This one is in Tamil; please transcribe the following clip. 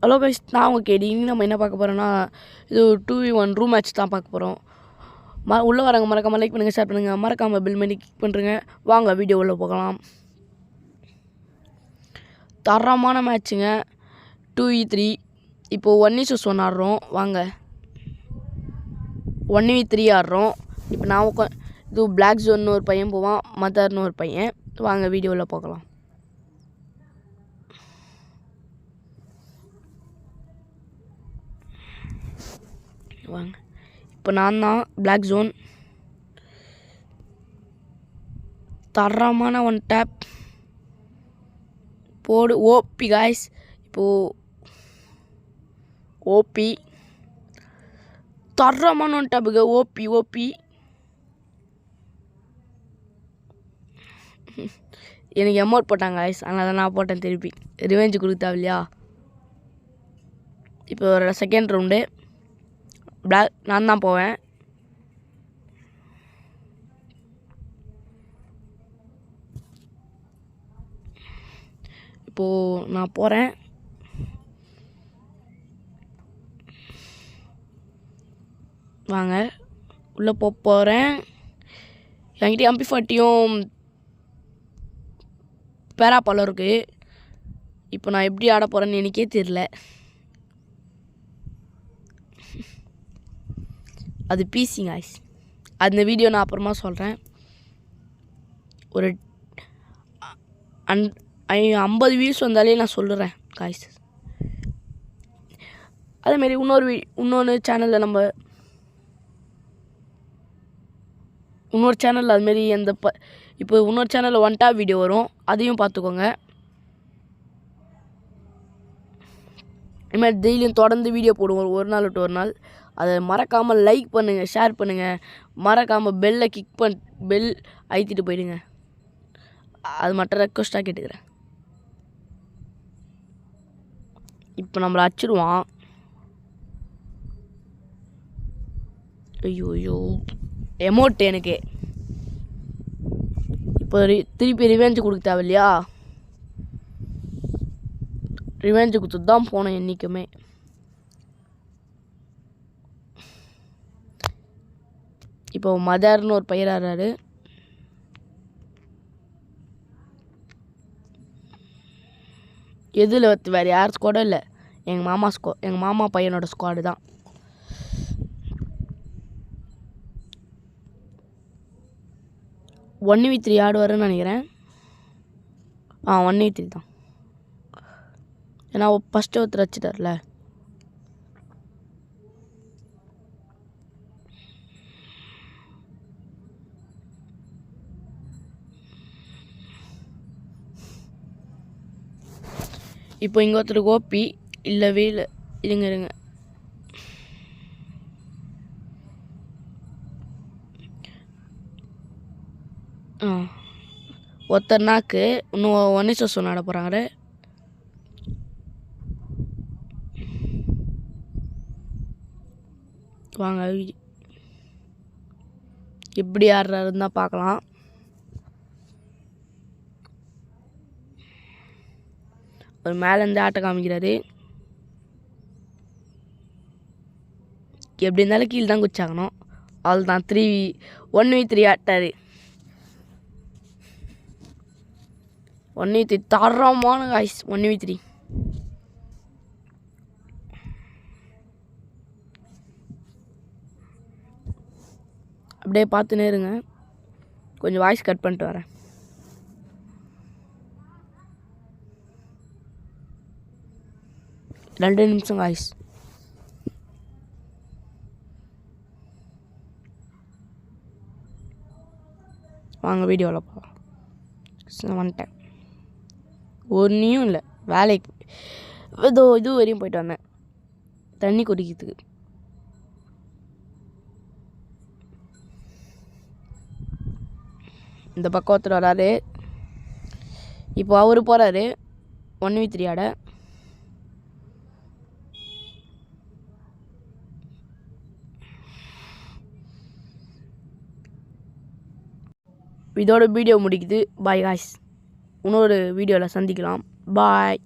ஹலோ கைஸ், நான் உங்கள் கேடி. இனி நம்ம என்ன பார்க்க போகிறோன்னா, இது 2v1 ரூம் மேட்ச் தான் பார்க்க போகிறோம். உள்ளே வரவங்க மறக்காமல் லைக் பண்ணுங்கள், ஷேர் பண்ணுங்கள், மறக்காமல் பில் பண்ணி கிளிக் பண்ணுறேங்க. வாங்க வீடியோ உள்ளே போகலாம். தரமான மேட்ச்சுங்க, 2v3. இப்போது 1v1 ஆடுறோம். வாங்க 1v3 ஆடுறோம். இப்போ நான் இது பிளாக் ஜோன்னு ஒரு பையன் போவான், மதர்னு ஒரு பையன். வாங்க வீடியோவில் போகலாம். வாங்க, இப்போ நான் தான் பிளாக் ஜோன். தரமான ஒன் டேப் போடு. ஓபி காய்ஸ், இப்போது ஓபி தரமான ஒன் டேப்புங்க. ஓபி எனக்கு எமௌண்ட் போட்டாங்க காய்ஸ், அதனால தான் நான் போட்டேன். திருப்பி ரிவெஞ்சு கொடுத்தா இல்லையா. இப்போ ஒரு செகண்ட் ரவுண்டு பிளாக் நான் தான் போவேன். இப்போது நான் போகிறேன். வாங்க உள்ளே போகிறேன். என்கிட்ட MP40யும் பேராப்பாலும் இருக்குது. இப்போ நான் எப்படி ஆட போகிறேன்னு எனக்கே தெரியல. அது பிசி காய்ஸ், அந்த வீடியோ நான் அப்புறமா சொல்கிறேன். ஒரு 50 வியூஸ் வந்தாலே நான் சொல்லுறேன் காய்ஸ். அதேமாரி இன்னொரு சேனலில் இன்னொரு சேனலில் அதுமாரி இப்போ இன்னொரு சேனலில் ஒன் டாப் வீடியோ வரும், அதையும் பார்த்துக்கோங்க. இதுமாதிரி டெய்லியும் தொடர்ந்து வீடியோ போடுவோம், ஒரு நாள் விட்டு ஒரு நாள். அதை மறக்காமல் லைக் பண்ணுங்கள், ஷேர் பண்ணுங்கள், மறக்காமல் பெல் அழுத்திட்டு போயிடுங்க. அது மட்டும் ரெக்வஸ்ட்டாக கேட்டுக்கிறேன். இப்போ நம்மளை அடிச்சிடுவான். ஐயோ எமௌண்ட் எனக்கு இப்போ திருப்பி ரிவெஞ்சு கொடுக்க தேவையில்லையா. ரிவெஞ்சு கொடுத்துட்டு தான் போனேன் என்றைக்குமே. இப்போ மதர்னு ஒரு பையன் ஆடுறாரு. எதில் வேறு யார் ஸ்குவாடும் இல்லை, எங்கள் மாமா பையனோட ஸ்குவாடு தான். ஒன் வி த்ரீ ஆடுவாருன்னு நினைக்கிறேன். 1v3 தான். ஏன்னா ஃபஸ்ட்டு ஒருத்தர் வச்சுட்டார்ல. இப்போ இங்கே ஒருத்தர் ஓபி இல்லவே இல்லை. இருங்க ஒருத்தர் நாக்கு இன்னும் 1v1 ஆட போகிறாங்க. வாங்க எப்படி ஆடுறாருன்னு தான் பார்க்கலாம். ஒரு மேலேருந்து ஆட்ட காமிக்கிறாரு. எப்படி இருந்தாலும் கீழே தான் குச்சாகணும். அவள் தான் 1v3 ஆட்டாரு. 1v3 தரமான காய்ஸ். 1v3 அப்படியே பார்த்துன்னே இருங்க. கொஞ்சம் வாய்ஸ் கட் பண்ணிட்டு வரேன். ரெண்டு நிமிஷம் காய்ஸ். வாங்க வீடியோவில் போகலாம். வந்துட்டேன். ஒன்றையும் இல்லை, வேலைக்கு இது வரையும் போயிட்டு வந்தேன் தண்ணி குடிக்கிறதுக்கு. இந்த பக்கம் ஒருத்தர் வராரு. இப்போ அவர் போகிறாரு 1v3 ஆட. இதோட வீடியோ முடிக்குது. பாய் காய்ஸ், இன்னொரு வீடியோவில் சந்திக்கலாம். பாய்.